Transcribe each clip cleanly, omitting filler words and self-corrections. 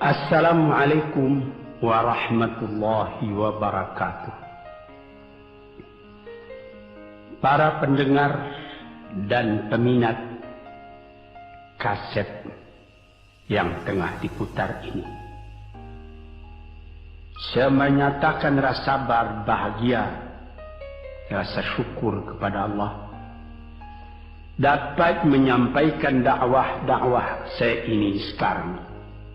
Assalamualaikum warahmatullahi wabarakatuh. Para pendengar dan peminat kaset yang tengah diputar ini, saya menyatakan rasa bahagia, rasa syukur kepada Allah dapat menyampaikan dakwah saya ini sekarang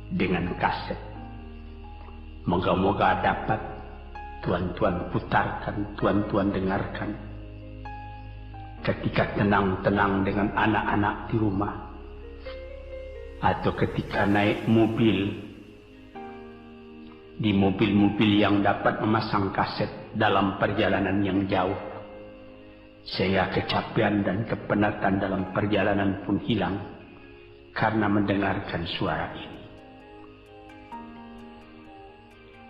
dengan kaset. Moga-moga dapat tuan-tuan putarkan, tuan-tuan dengarkan ketika tenang-tenang dengan anak-anak di rumah, atau ketika naik mobil, di mobil-mobil yang dapat memasang kaset dalam perjalanan yang jauh, sehingga kecapean dan kepenatan dalam perjalanan pun hilang karena mendengarkan suara ini.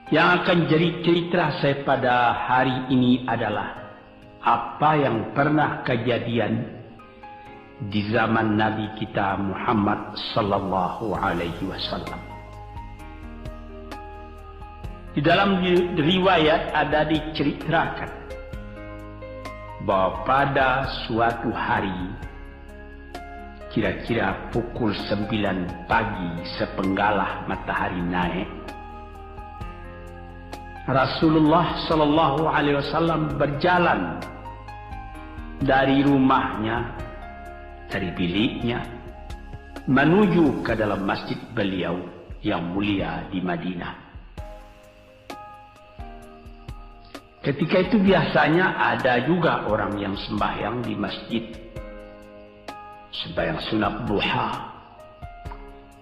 Yang akan jadi cerita saya pada hari ini adalah apa yang pernah kejadian di zaman Nabi kita Muhammad sallallahu alaihi wasallam. Di dalam riwayat ada diceritakan bahwa pada suatu hari, kira-kira pukul 9 pagi sepenggalah matahari naik, Rasulullah sallallahu alaihi wasallam berjalan dari rumahnya, dari biliknya, menuju ke dalam masjid beliau yang mulia di Madinah. Ketika itu biasanya ada juga orang yang sembahyang di masjid, sembahyang sunat duha.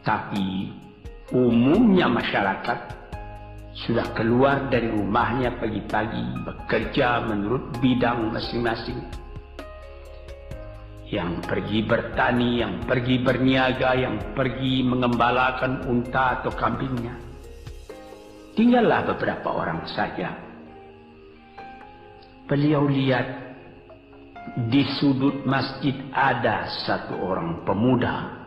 Tapi umumnya masyarakat sudah keluar dari rumahnya pagi-pagi, bekerja menurut bidang masing-masing. Yang pergi bertani, yang pergi berniaga, yang pergi mengembalakan unta atau kambingnya. Tinggallah beberapa orang saja. Beliau lihat di sudut masjid ada satu orang pemuda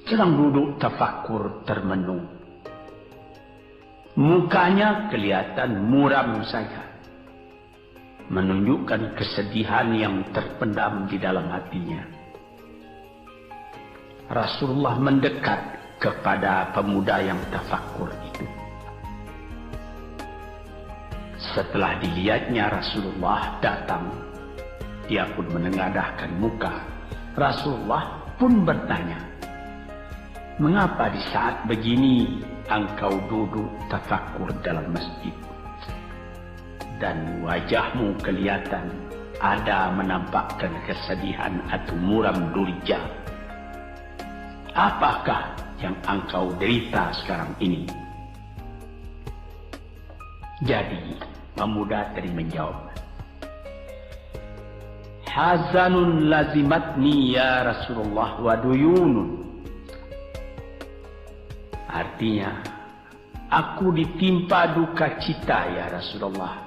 sedang duduk tafakur termenung. Mukanya kelihatan muram saja, menunjukkan kesedihan yang terpendam di dalam hatinya. Rasulullah mendekat kepada pemuda yang tafakur itu. Setelah dilihatnya Rasulullah datang, dia pun menengadahkan muka. Rasulullah pun bertanya, "Mengapa di saat begini engkau duduk tafakur dalam masjid? Dan wajahmu kelihatan ada menampakkan kesedihan atau muram durja. Apakah yang engkau derita sekarang ini?" Jadi pemuda tadi menjawab, "Hazanun lazimatni ya Rasulullah wa duyunun." Artinya, aku ditimpa duka cita ya Rasulullah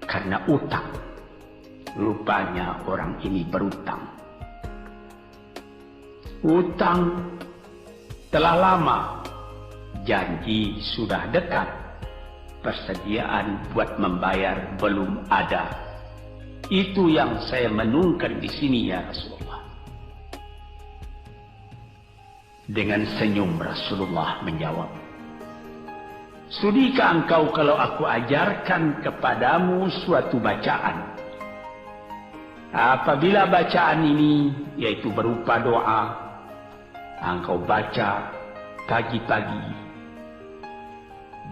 karena utang. Rupanya orang ini berutang. Utang telah lama, janji sudah dekat, persediaan buat membayar belum ada. Itu yang saya menungkan di sini ya Rasulullah. Dengan senyum Rasulullah menjawab, "Sudikah engkau kalau aku ajarkan kepadamu suatu bacaan? Apabila bacaan ini, yaitu berupa doa, engkau baca pagi-pagi,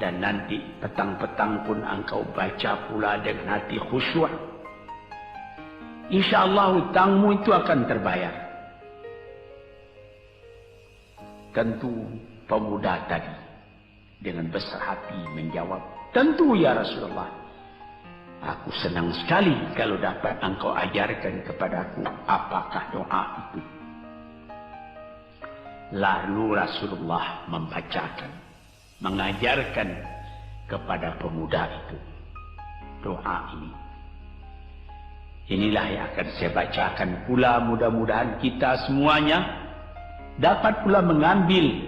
dan nanti petang-petang pun engkau baca pula dengan hati khusyuk, insya-Allah hutangmu itu akan terbayar." Tentu pemuda tadi dengan besar hati menjawab, "Tentu ya Rasulullah. Aku senang sekali kalau dapat engkau ajarkan kepadaku apakah doa itu." Lalu Rasulullah membacakan, mengajarkan kepada pemuda itu doa ini. Inilah yang akan saya bacakan pula, mudah-mudahan kita semuanya dapat pula mengambil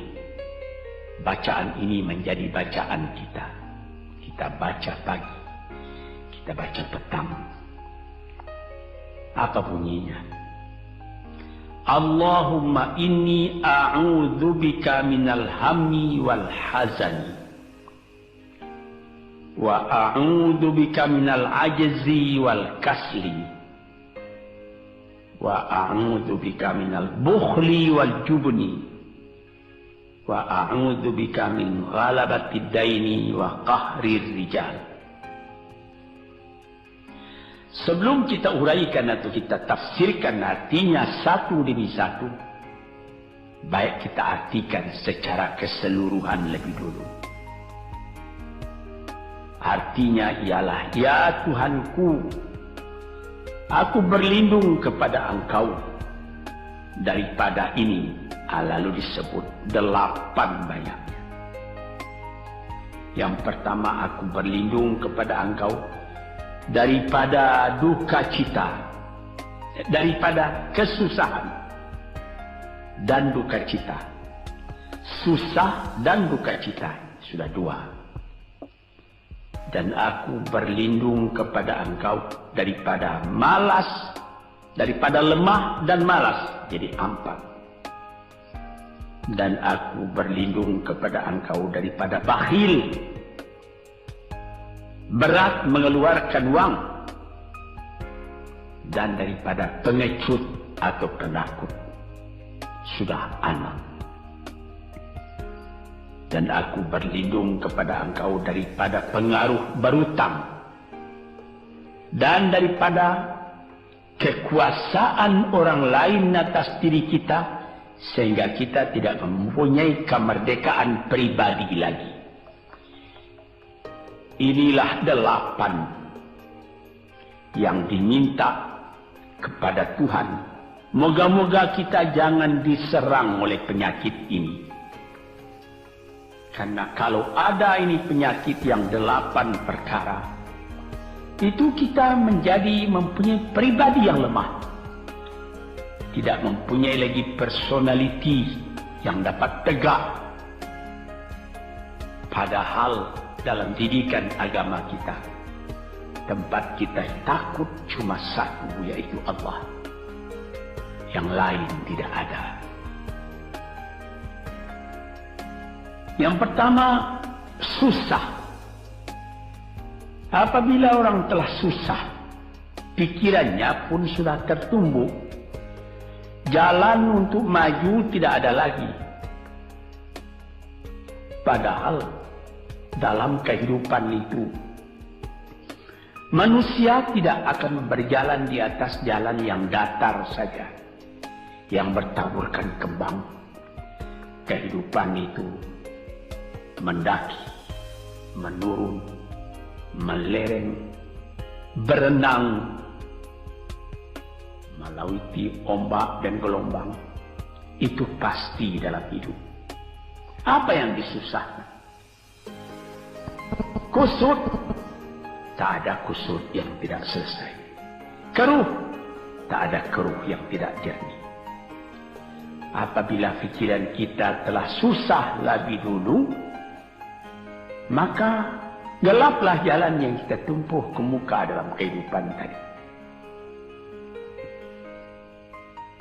bacaan ini menjadi bacaan kita. Kita baca pagi, kita baca petang. Apa bunyinya? Allahumma inni a'udzubika minal hammi wal hazani wa a'udzubika minal ajzi wal kasli wa a'udzubika minal bukhli wal jubni wa a'udzubika min ghalabatid daini wa qahrir rijal. Sebelum kita uraikan atau kita tafsirkan artinya satu demi satu, baik kita artikan secara keseluruhan lebih dulu. Artinya ialah, ya Tuhanku, aku berlindung kepada Engkau daripada ini. Lalu disebut 8 banyaknya. Yang pertama, aku berlindung kepada Engkau daripada duka cita, daripada kesusahan dan duka cita. Susah dan duka cita sudah 2. Dan aku berlindung kepada Engkau daripada malas, daripada lemah dan malas, jadi 4. Dan aku berlindung kepada Engkau daripada bakhil, berat mengeluarkan uang, dan daripada pengecut atau penakut, sudah 6. Dan aku berlindung kepada Engkau daripada pengaruh berutang dan daripada kekuasaan orang lain atas diri kita, sehingga kita tidak mempunyai kemerdekaan pribadi lagi. Inilah 8 yang diminta kepada Tuhan. Moga-moga kita jangan diserang oleh penyakit ini. Karena kalau ada ini penyakit yang 8 perkara, itu kita mempunyai pribadi yang lemah. Tidak mempunyai lagi personality yang dapat tegak. Padahal dalam didikan agama kita, tempat kita takut cuma satu, yaitu Allah. Yang lain tidak ada. Yang pertama, susah. Apabila orang telah susah, pikirannya pun sudah tertumbuk. Jalan untuk maju tidak ada lagi. Padahal dalam kehidupan itu, manusia tidak akan berjalan di atas jalan yang datar saja, yang bertaburkan kembang. Kehidupan itu mendaki, menurun, melereng, berenang, melalui ombak dan gelombang. Itu pasti dalam hidup. Apa yang disusahkan? Kusut, tak ada kusut yang tidak selesai. Keruh, tak ada keruh yang tidak jernih. Apabila pikiran kita telah susah lebih dulu, maka gelaplah jalan yang kita tumpuh ke muka dalam kehidupan tadi.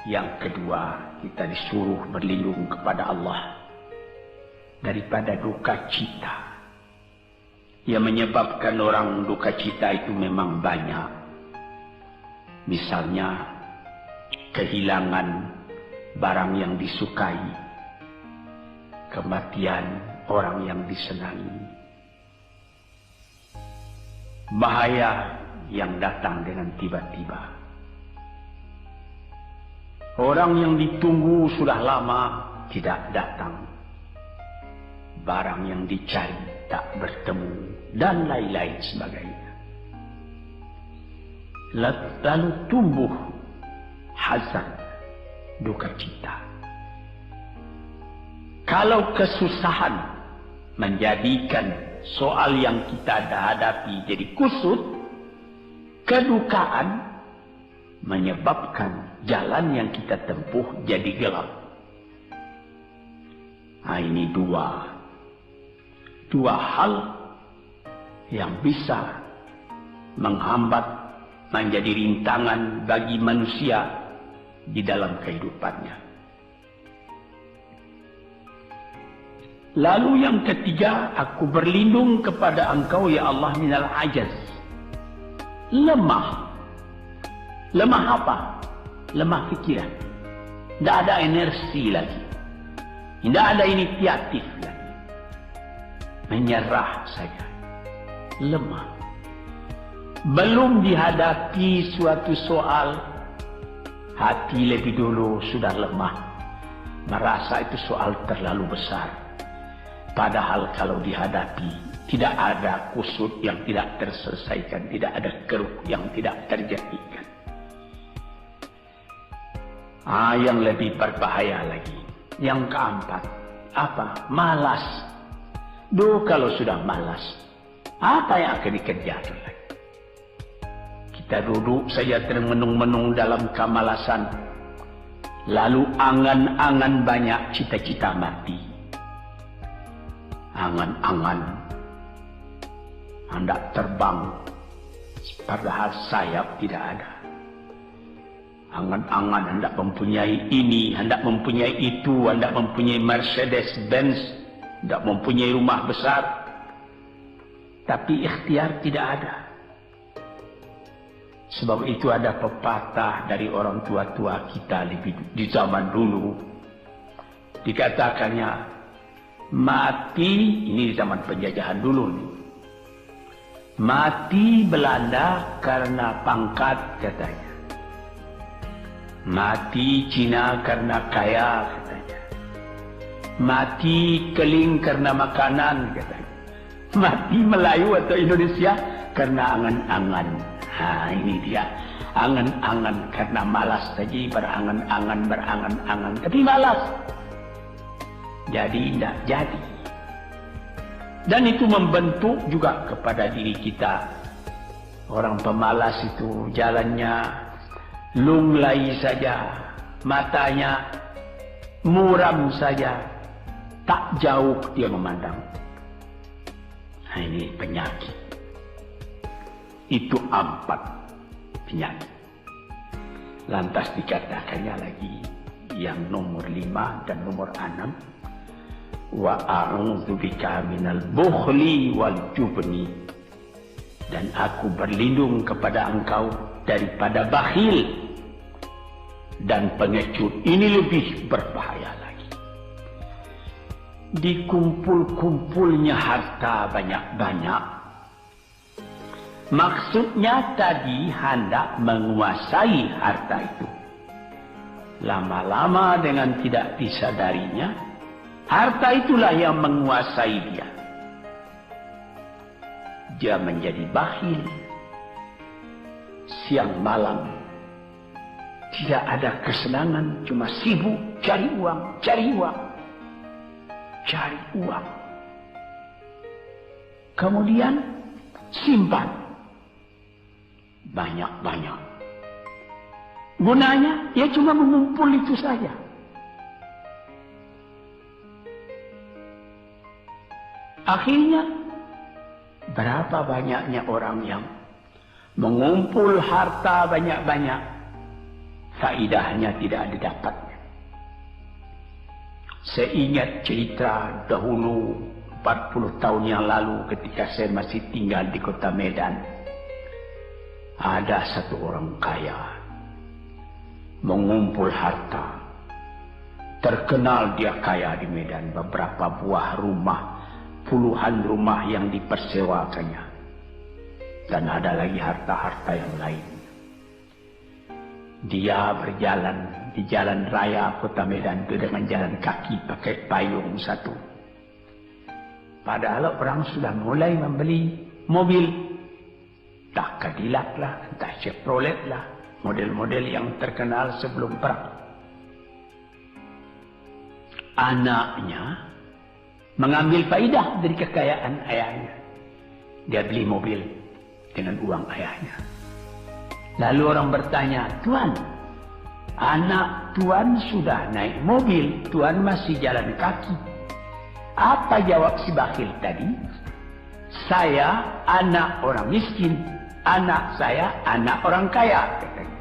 Yang kedua, kita disuruh berlindung kepada Allah daripada duka cita. Yang menyebabkan orang duka cita itu memang banyak. Misalnya, kehilangan barang yang disukai, kematian orang yang disenangi, bahaya yang datang dengan tiba-tiba, orang yang ditunggu sudah lama tidak datang, barang yang dicari tak bertemu, dan lain-lain sebagainya. Lalu tumbuh hazan, duka cita. Kalau kesusahan menjadikan soal yang kita hadapi jadi kusut, kedukaan menyebabkan jalan yang kita tempuh jadi gelap. Nah, ini 2 dua hal yang bisa menghambat, menjadi rintangan bagi manusia di dalam kehidupannya. Lalu yang ketiga, aku berlindung kepada Engkau ya Allah minal ajaz. Lemah. Lemah apa? Lemah pikiran. Tidak ada energi lagi. Tidak ada inisiatif lagi. Menyerah saja. Lemah. Belum dihadapi suatu soal, hati lebih dulu sudah lemah. Merasa itu soal terlalu besar. Padahal kalau dihadapi, tidak ada kusut yang tidak terselesaikan, tidak ada keruh yang tidak terjadikan. Yang lebih berbahaya lagi, yang keempat, apa? Malas. Kalau sudah malas, apa yang akan dikejar lagi? Kita duduk saja termenung-menung dalam kemalasan, lalu angan-angan banyak, cita-cita mati. Angan-angan hendak terbang, padahal sayap tidak ada. Angan-angan hendak mempunyai ini, hendak mempunyai itu, hendak mempunyai Mercedes-Benz, hendak mempunyai rumah besar, tapi ikhtiar tidak ada. Sebab itu ada pepatah dari orang tua-tua kita di zaman dulu, dikatakannya, mati, ini di zaman penjajahan dulu nih. Mati Belanda karena pangkat katanya. Mati Cina karena kaya katanya. Mati Keling karena makanan katanya. Mati Melayu atau Indonesia karena angan-angan. Ini dia. Angan-angan karena malas saja, berangan-angan. Tapi malas. Jadi tidak jadi. Dan itu membentuk juga kepada diri kita. Orang pemalas itu jalannya lunglai saja, matanya muram saja, tak jauh dia memandang. Ini penyakit. Itu 4 penyakit. Lantas dikatakannya lagi yang nomor 5 dan nomor 6. Wa a'udzubika minal bukhli wal jubni, dan aku berlindung kepada Engkau daripada bakhil dan pengecut. Ini lebih berbahaya lagi. Dikumpul-kumpulnya harta banyak-banyak, maksudnya tadi hendak menguasai harta itu. Lama-lama dengan tidak disadarinya, harta itulah yang menguasai dia. Dia menjadi bakhil. Siang malam tidak ada kesenangan, cuma sibuk cari uang. Kemudian simpan banyak-banyak. Gunanya ya cuma mengumpul itu saja. Akhirnya, berapa banyaknya orang yang mengumpul harta banyak-banyak, faidahnya tidak didapatnya. Saya ingat cerita dahulu 40 tahun yang lalu ketika saya masih tinggal di kota Medan. Ada satu orang kaya mengumpul harta. Terkenal dia kaya di Medan, beberapa buah rumah, puluhan rumah yang dipersewakannya, dan ada lagi harta-harta yang lain. Dia berjalan di jalan raya kota Medan itu dengan jalan kaki pakai payung satu. Padahal orang sudah mulai membeli mobil, entah Cadillac lah, entah Chevrolet lah, model-model yang terkenal sebelum perang. Anaknya mengambil faidah dari kekayaan ayahnya. Dia beli mobil dengan uang ayahnya. Lalu orang bertanya, "Tuan, anak Tuan sudah naik mobil, Tuan masih jalan kaki. Apa jawab si bakhil tadi? Saya anak orang miskin, anak saya anak orang kaya, katanya.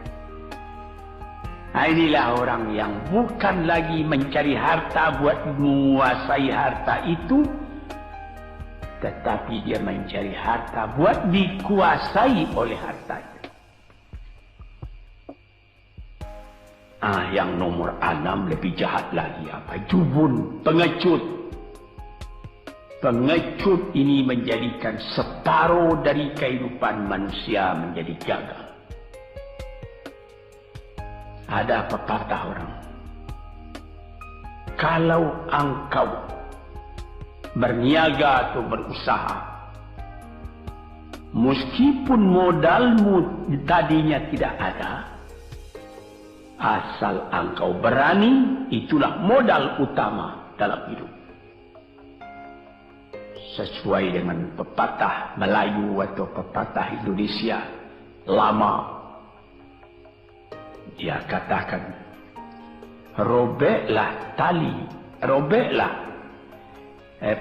Nah, inilah orang yang bukan lagi mencari harta buat menguasai harta itu, tetapi dia mencari harta buat dikuasai oleh harta itu. Yang nomor 6 lebih jahat lagi. Apa? Jubun, pengecut. Pengecut ini menjadikan separuh dari kehidupan manusia menjadi gagal. Ada pepatah orang, kalau engkau berniaga atau berusaha, meskipun modalmu tadinya tidak ada, asal engkau berani, itulah modal utama dalam hidup. Sesuai dengan pepatah Melayu atau pepatah Indonesia lama, dia katakan,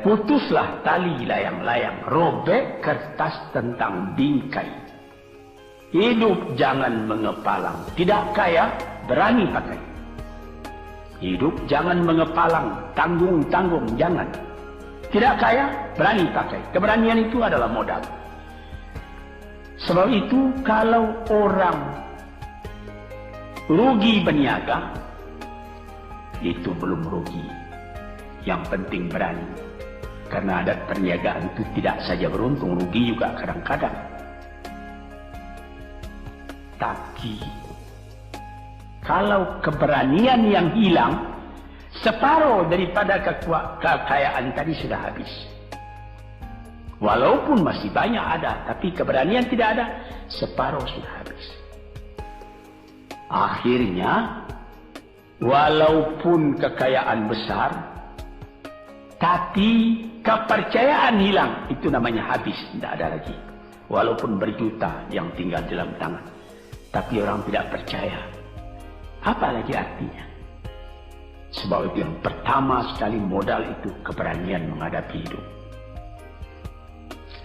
putuslah tali layang-layang, robek kertas tentang bingkai. Hidup jangan mengepalang, tidak kaya berani pakai. Hidup jangan mengepalang, tanggung-tanggung jangan. Tidak kaya berani pakai. Keberanian itu adalah modal. Sebab itu kalau orang rugi berniaga, itu belum rugi. Yang penting berani. Karena adat perniagaan itu tidak saja beruntung, rugi juga kadang-kadang. Tapi kalau keberanian yang hilang, separuh daripada kekayaan tadi sudah habis. Walaupun masih banyak ada, tapi keberanian tidak ada, separuh sudah habis. Akhirnya, walaupun kekayaan besar, tapi kepercayaan hilang, itu namanya habis, tidak ada lagi. Walaupun berjuta yang tinggal dalam tangan, tapi orang tidak percaya. Apa lagi artinya? Sebab itu yang pertama sekali modal itu keberanian menghadapi hidup.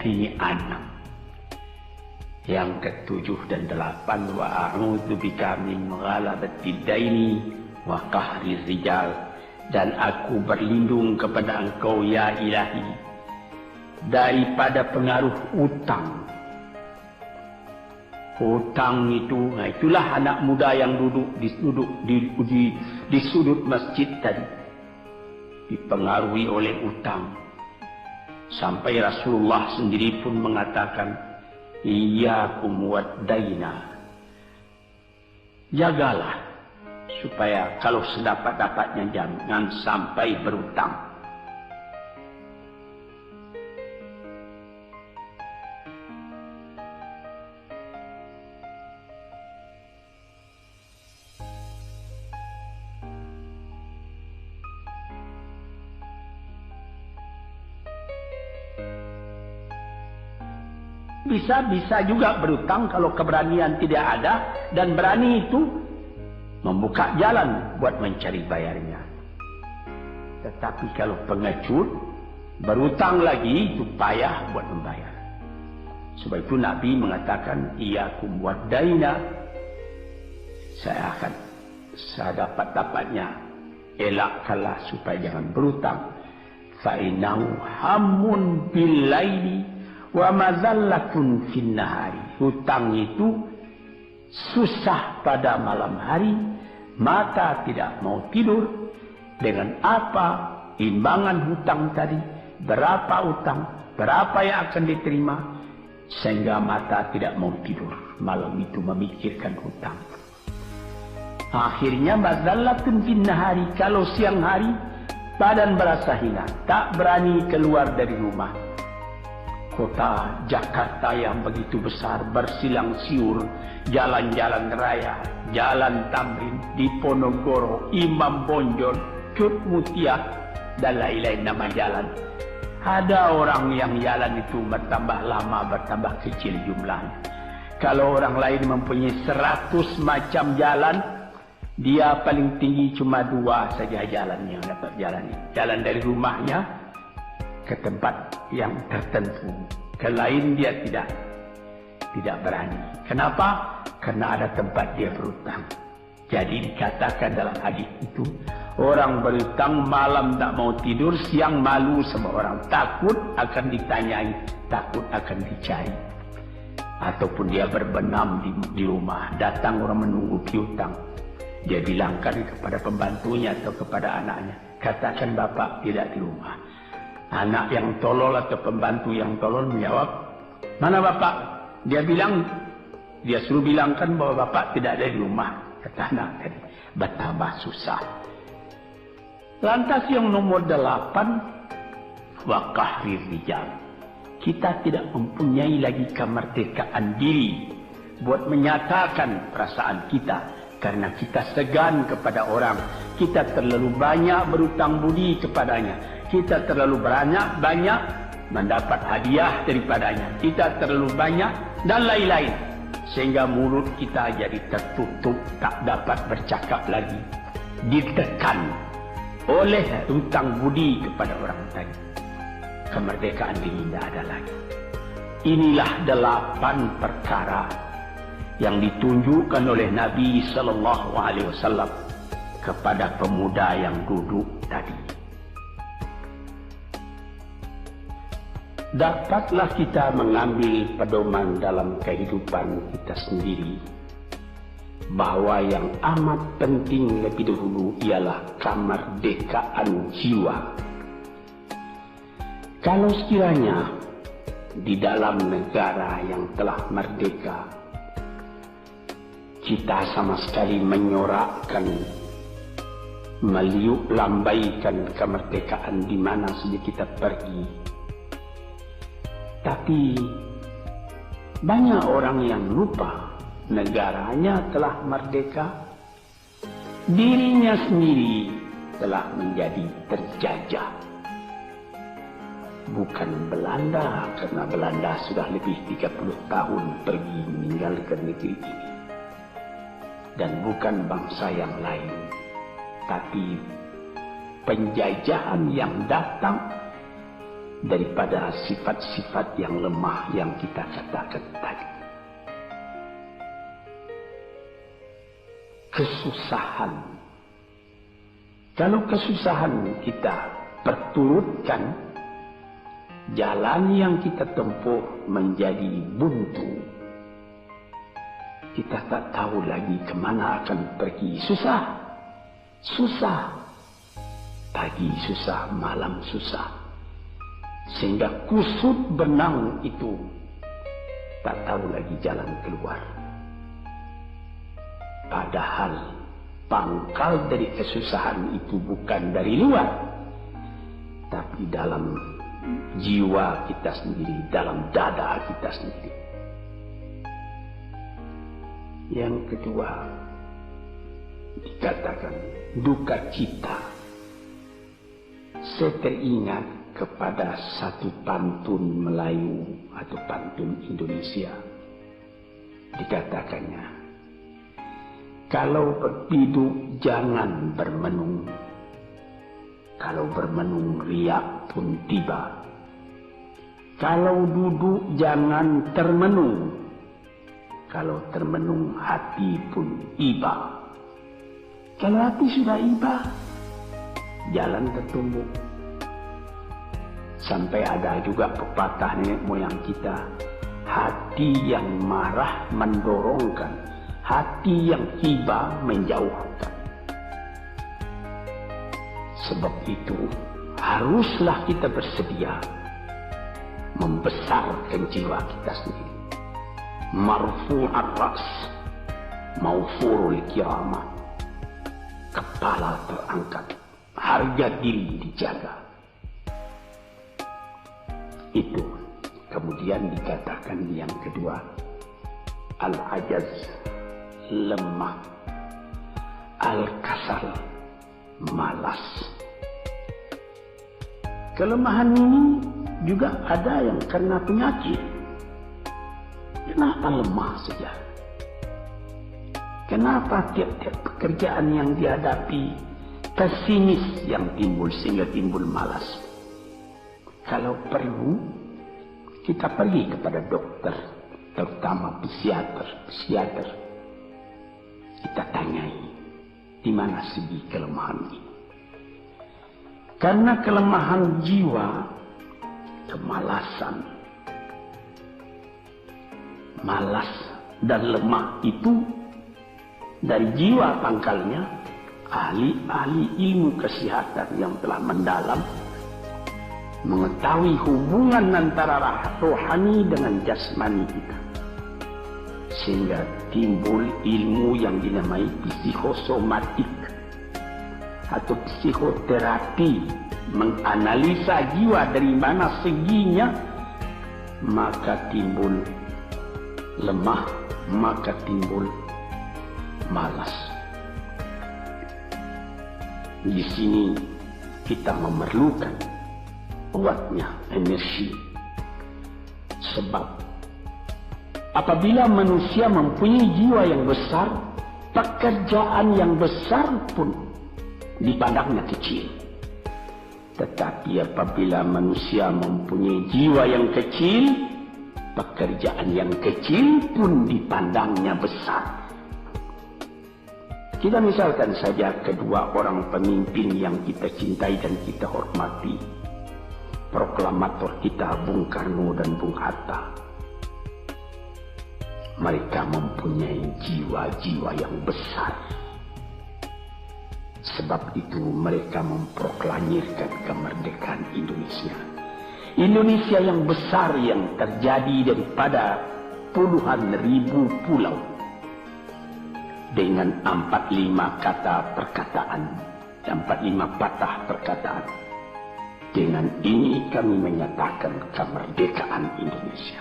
Ini 6. Yang ke-7 dan 8, wa a'udzu bika min ghalabatid daini wa qahri rijal, dan aku berlindung kepada Engkau ya Ilahi daripada pengaruh utang. Hutang itu, nah itulah anak muda yang duduk di sudut masjid tadi, dipengaruhi oleh utang. Sampai Rasulullah sendiri pun mengatakan, iyyakum wad-daina. Jagalah supaya kalau sedapat-dapatnya jangan sampai berutang. Bisa juga berutang kalau keberanian tidak ada, dan berani itu membuka jalan buat mencari bayarnya. Tetapi kalau pengecut berutang lagi, itu payah buat membayar. Sebab itu Nabi mengatakan, iyyakum wad-daina. Saya akan sedapat-dapatnya elakkanlah supaya jangan berutang. Fa innahu hammun bil laili wa mazallatun fin nahari. Hutang itu susah pada malam hari, mata tidak mau tidur. Dengan apa imbangan hutang tadi, berapa utang, berapa yang akan diterima, sehingga mata tidak mau tidur malam itu memikirkan hutang. Akhirnya mazallatun fin nahari, kalau siang hari badan berasa hina, tak berani keluar dari rumah. Kota Jakarta yang begitu besar, bersilang siur, jalan-jalan raya, jalan Tamrin, Diponegoro, Imam Bonjol, Cut Mutia, dan lain-lain nama jalan. Ada orang yang jalan itu bertambah lama, bertambah kecil jumlahnya. Kalau orang lain mempunyai 100 macam jalan, dia paling tinggi cuma 2 saja jalannya yang dapat jalan. Jalan dari rumahnya ke tempat yang tertentu. Ke lain dia tidak berani. Kenapa? Karena ada tempat dia berhutang. Jadi dikatakan dalam hadis itu, orang berhutang malam tak mau tidur, siang malu sama orang. Takut akan ditanyai, takut akan dicari. Ataupun dia berbenam di rumah, datang orang menunggu piutang. Dia bilangkan kepada pembantunya atau kepada anaknya, katakan bapak tidak di rumah. Anak yang tolol atau pembantu yang tolol menjawab, mana bapak? Dia suruh bilangkan bahwa bapak tidak ada di rumah. Kata anak tadi, betapa susah. Lantas yang nomor 8, wa qahrir rijal. Kita tidak mempunyai lagi kemerdekaan diri buat menyatakan perasaan kita karena kita segan kepada orang. Kita terlalu banyak berutang budi kepadanya. Kita terlalu banyak mendapat hadiah daripadanya. Kita terlalu banyak dan lain-lain. Sehingga mulut kita jadi tertutup, tak dapat bercakap lagi. Ditekan oleh hutang budi kepada orang tadi. Kemerdekaan diri tidak ada lagi. Inilah 8 perkara yang ditunjukkan oleh Nabi Sallallahu Alaihi Wasallam kepada pemuda yang duduk tadi. Dapatlah kita mengambil pedoman dalam kehidupan kita sendiri bahwa yang amat penting lebih dahulu ialah kemerdekaan jiwa. Kalau sekiranya di dalam negara yang telah merdeka kita sama sekali menyorakkan, meliuk lambaikan kemerdekaan di mana saja kita pergi, tapi banyak orang yang lupa negaranya telah merdeka, dirinya sendiri telah menjadi terjajah. Bukan Belanda, karena Belanda sudah lebih 30 tahun pergi meninggalkan negeri ini. Dan bukan bangsa yang lain, tapi penjajahan yang datang daripada sifat-sifat yang lemah yang kita katakan tadi. Kesusahan. Kalau kesusahan kita perturutkan, jalan yang kita tempuh menjadi buntu. Kita tak tahu lagi kemana akan pergi. Susah. Pagi susah, malam susah. Sehingga kusut benang itu tak tahu lagi jalan keluar. Padahal pangkal dari kesusahan itu bukan dari luar, tapi dalam jiwa kita sendiri, dalam dada kita sendiri. Yang kedua, dikatakan duka cita. Saya teringat kepada satu pantun Melayu atau pantun Indonesia. Dikatakannya, kalau berpiduk jangan bermenung, kalau bermenung riak pun tiba. Kalau duduk jangan termenung, kalau termenung hati pun iba. Kalau hati sudah iba, jalan tertumbuk. Sampai ada juga pepatah nenek moyang kita, hati yang marah mendorongkan, hati yang iba menjauhkan. Sebab itu haruslah kita bersedia membesarkan jiwa kita sendiri. Marfu'ar ras, maufurul kiramah. Kepala terangkat, harga diri dijaga. Itu. Kemudian dikatakan yang kedua, al-ajaz, lemah, al-kasal, malas. Kelemahan ini juga ada yang karena penyakit. Kenapa lemah saja? Kenapa tiap-tiap pekerjaan yang dihadapi pesimis yang timbul sehingga timbul malas? kalau perlu kita pergi kepada dokter, terutama psikiater. Kita tanyai di mana segi kelemahan ini. Karena kelemahan jiwa, kemalasan, malas dan lemah itu dari jiwa pangkalnya. Ahli-ahli ilmu kesehatan yang telah mendalam mengetahui hubungan antara rohani dengan jasmani kita, sehingga timbul ilmu yang dinamai psikosomatik atau psikoterapi, menganalisa jiwa dari mana seginya, maka timbul lemah, maka timbul malas. Di sini kita memerlukan kuatnya energi. Sebab apabila manusia mempunyai jiwa yang besar, pekerjaan yang besar pun dipandangnya kecil. Tetapi apabila manusia mempunyai jiwa yang kecil, pekerjaan yang kecil pun dipandangnya besar. Kita misalkan saja kedua orang pemimpin yang kita cintai dan kita hormati. Proklamator kita Bung Karno dan Bung Hatta. Mereka mempunyai jiwa-jiwa yang besar. Sebab itu mereka memproklamirkan kemerdekaan Indonesia. Indonesia yang besar yang terjadi daripada puluhan ribu pulau. Dengan 45 kata perkataan, 45 patah perkataan. Dengan ini kami menyatakan kemerdekaan Indonesia.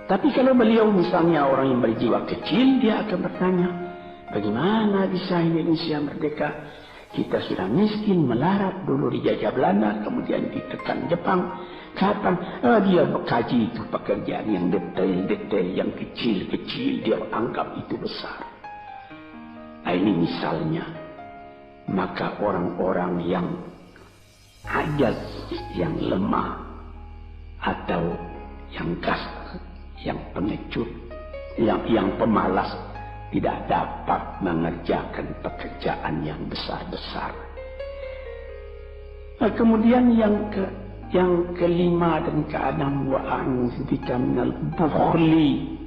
Tapi kalau beliau misalnya orang yang berjiwa kecil, dia akan bertanya, bagaimana bisa Indonesia merdeka? Kita sudah miskin, melarat, dulu dijajah Belanda, kemudian ditekan Jepang. Kapan dia mengkaji itu pekerjaan yang detail-detail, yang kecil-kecil, dia anggap itu besar. Nah, ini misalnya. Maka orang-orang yang ajaz, yang lemah, atau yang kasar, yang pengecut, yang pemalas, tidak dapat mengerjakan pekerjaan yang besar-besar. Nah, kemudian yang kelima dan keenam, wa'anzubika minal bukhli,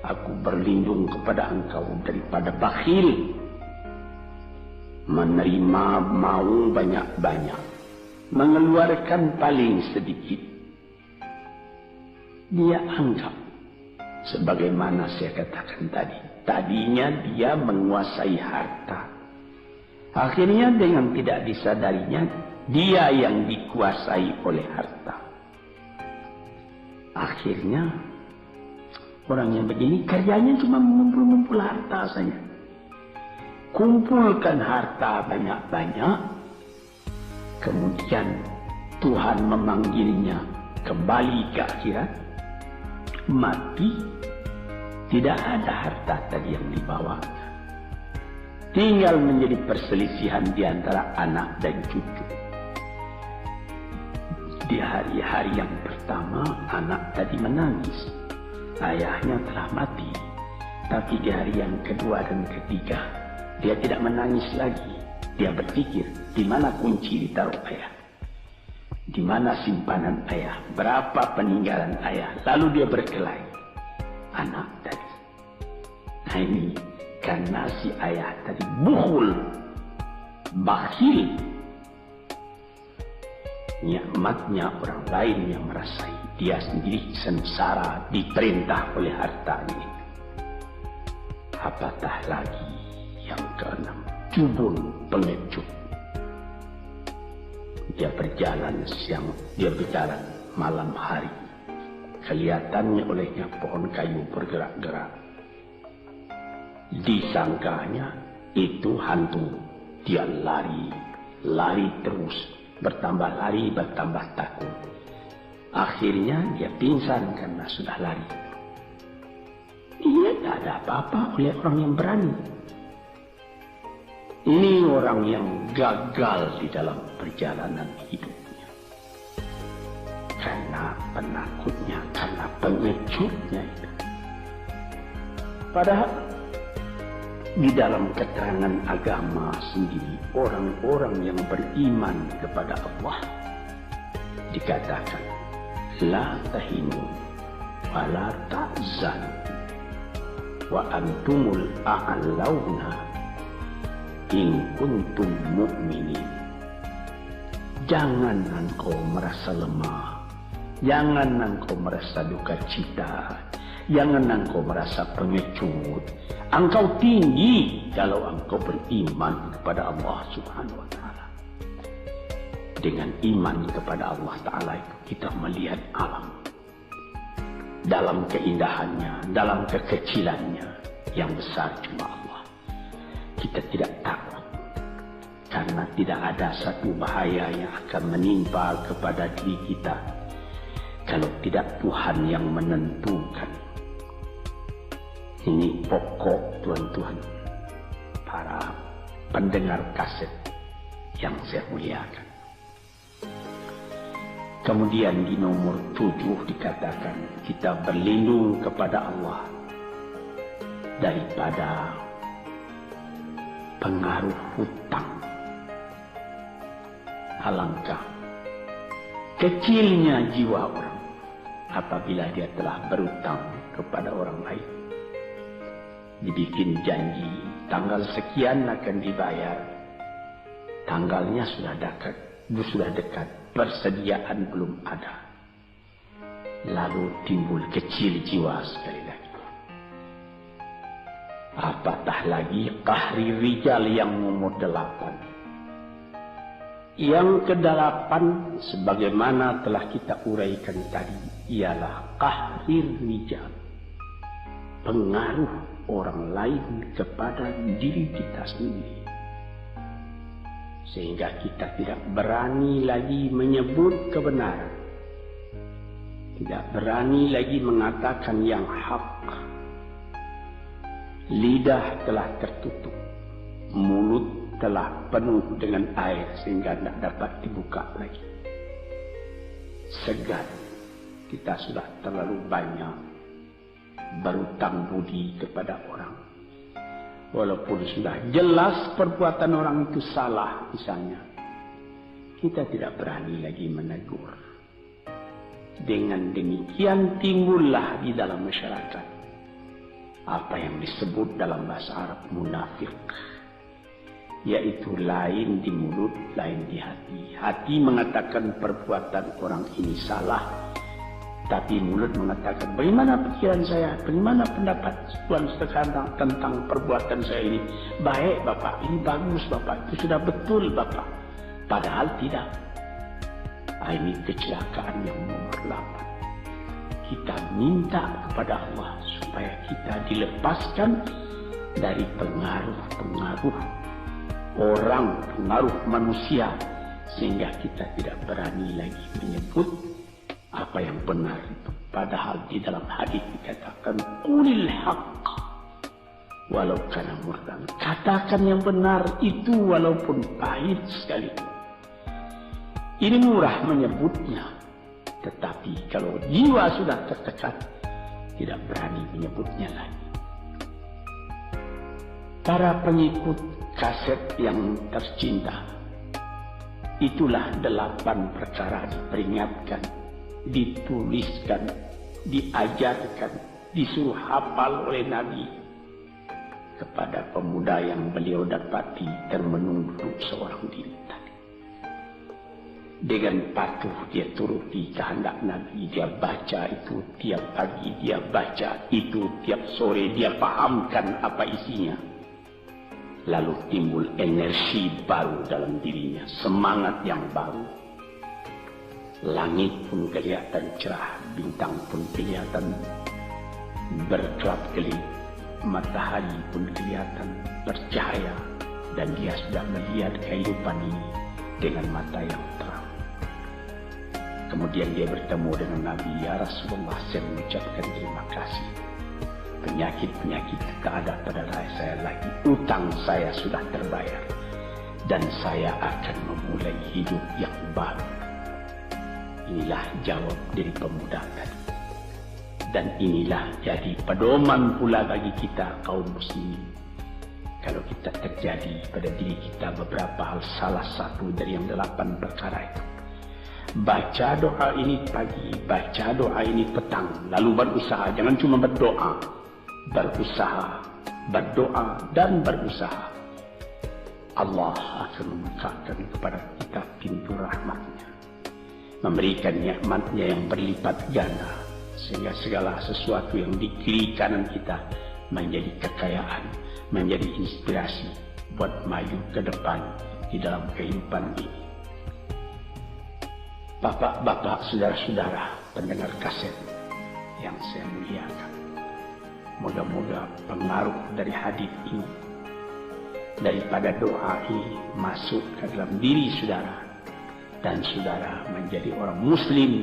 aku berlindung kepada engkau daripada bakhil, menerima mau banyak-banyak, mengeluarkan paling sedikit. Dia anggap, sebagaimana saya katakan tadi, tadinya dia menguasai harta. Akhirnya dengan tidak disadarinya, dia yang dikuasai oleh harta. Akhirnya orang yang begini kerjanya cuma mengumpul-ngumpul harta saja. Kumpulkan harta banyak-banyak, kemudian Tuhan memanggilnya kembali ke akhirat, mati, tidak ada harta tadi yang dibawa. Tinggal menjadi perselisihan di antara anak dan cucu. Di hari-hari yang pertama, anak tadi menangis. Ayahnya telah mati. Tapi di hari yang kedua dan ketiga, dia tidak menangis lagi. Dia berpikir, di mana kunci ditaruh ayah? Di mana simpanan ayah? Berapa peninggalan ayah? Lalu dia berkelahi. Anak tadi. Nah ini, karena si ayah tadi bukhul, bakhil. Nikmatnya orang lain yang merasai, dia sendiri sengsara diperintah oleh hartanya. Apatah lagi yang keenam, jubun pengecut. Dia berjalan siang, dia berjalan malam hari. Kelihatannya olehnya pohon kayu bergerak-gerak. Disangkanya itu hantu. Dia lari terus. Bertambah lari, bertambah takut. Akhirnya dia pingsan karena sudah lari. Dia tidak ada apa-apa oleh orang yang berani. Ini orang yang gagal di dalam perjalanan hidupnya. karena penakutnya, karena pengejutnya itu. Padahal di dalam keterangan agama sendiri, orang-orang yang beriman kepada Allah dikatakan la tahinu wa la tahzanu wa antumul a'launa in kuntum mu'minin. Jangan engkau merasa lemah, jangan engkau merasa duka cita, jangan engkau merasa pengecut. Engkau tinggi kalau engkau beriman kepada Allah Subhanahu wa Ta'ala. Dengan iman kepada Allah Ta'ala itu kita melihat alam dalam keindahannya, dalam kekecilannya. Yang besar cuma Allah. Kita tidak takut karena tidak ada satu bahaya yang akan menimpa kepada diri kita kalau tidak Tuhan yang menentukan. Ini pokok tuan-tuan, para pendengar kaset yang saya muliakan. Kemudian di nomor 7 dikatakan kita berlindung kepada Allah daripada pengaruh hutang. Alangkah kecilnya jiwa orang apabila dia telah berutang kepada orang lain. Dibikin janji tanggal sekian akan dibayar, tanggalnya sudah dekat, persediaan belum ada, lalu timbul kecil jiwa sekali lagi. Apatah lagi qahri rijal yang nomor 8. Yang ke-8 sebagaimana telah kita uraikan tadi ialah qahri rijal, pengaruh orang lain kepada diri kita sendiri, sehingga kita tidak berani lagi menyebut kebenaran, tidak berani lagi mengatakan yang hak. Lidah telah tertutup, mulut telah penuh dengan air sehingga tidak dapat dibuka lagi. Segan, kita sudah terlalu banyak berutang budi kepada orang. Walaupun sudah jelas perbuatan orang itu salah misalnya, kita tidak berani lagi menegur. Dengan demikian timbullah di dalam masyarakat apa yang disebut dalam bahasa Arab munafik, yaitu lain di mulut, lain di hati. Hati mengatakan perbuatan orang ini salah, tapi mulut mengatakan bagaimana pikiran saya, bagaimana pendapat Tuhan sekarang tentang perbuatan saya ini. Baik Bapak, ini bagus Bapak, itu sudah betul Bapak. Padahal tidak. Ini kecelakaan yang nomor 8. Kita minta kepada Allah supaya kita dilepaskan dari pengaruh-pengaruh orang, pengaruh manusia, sehingga kita tidak berani lagi menyebut apa yang benar itu. Padahal di dalam hadis dikatakan qulil haqq walau kana murran. Katakan yang benar itu walaupun pahit sekali. Ini murah menyebutnya, tetapi kalau jiwa sudah tertekan tidak berani menyebutnya lagi. Para pengikut kaset yang tercinta, itulah 8 perkara diperingatkan, dituliskan, diajarkan, disuruh hafal oleh Nabi kepada pemuda yang beliau dapati termenung duduk seorang diri tadi. Dengan patuh dia turuti kehendak Nabi, dia baca itu tiap pagi, dia baca itu tiap sore, dia pahamkan apa isinya. Lalu timbul energi baru dalam dirinya, semangat yang baru. Langit pun kelihatan cerah, bintang pun kelihatan berkelap-kelip, matahari pun kelihatan bercahaya, dan dia sudah melihat kehidupan ini dengan mata yang terang. Kemudian dia bertemu dengan Nabi, ya Rasulullah, saya mengucapkan terima kasih. Penyakit-penyakit tak ada pada saya lagi. Utang saya sudah terbayar. Dan saya akan memulai hidup yang baru. Inilah jawab dari pemuda tadi. Dan inilah jadi pedoman pula bagi kita kaum muslimin. Kalau kita terjadi pada diri kita beberapa hal, salah satu dari yang 8 perkara itu, baca doa ini pagi, baca doa ini petang, lalu berusaha, jangan cuma berdoa, berusaha, berdoa dan berusaha. Allah akan membukakan kepada kita pintu rahmatnya, memberikan nikmatnya yang berlipat ganda, sehingga segala sesuatu yang di kiri kanan kita menjadi kekayaan, menjadi inspirasi buat maju ke depan di dalam kehidupan ini. Bapak-bapak, saudara-saudara pendengar kaset yang saya muliakan, moga-moga pengaruh dari hadis ini, daripada doa ini masuk ke dalam diri saudara, dan saudara menjadi orang muslim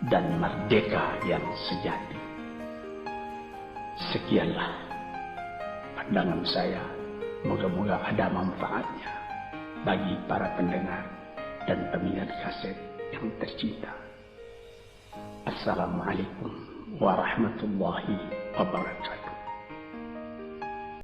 dan merdeka yang sejati. Sekianlah pandangan saya, moga-moga ada manfaatnya bagi para pendengar dan peminat kaset yang tercinta. Assalamualaikum warahmatullahi wabarakatuh.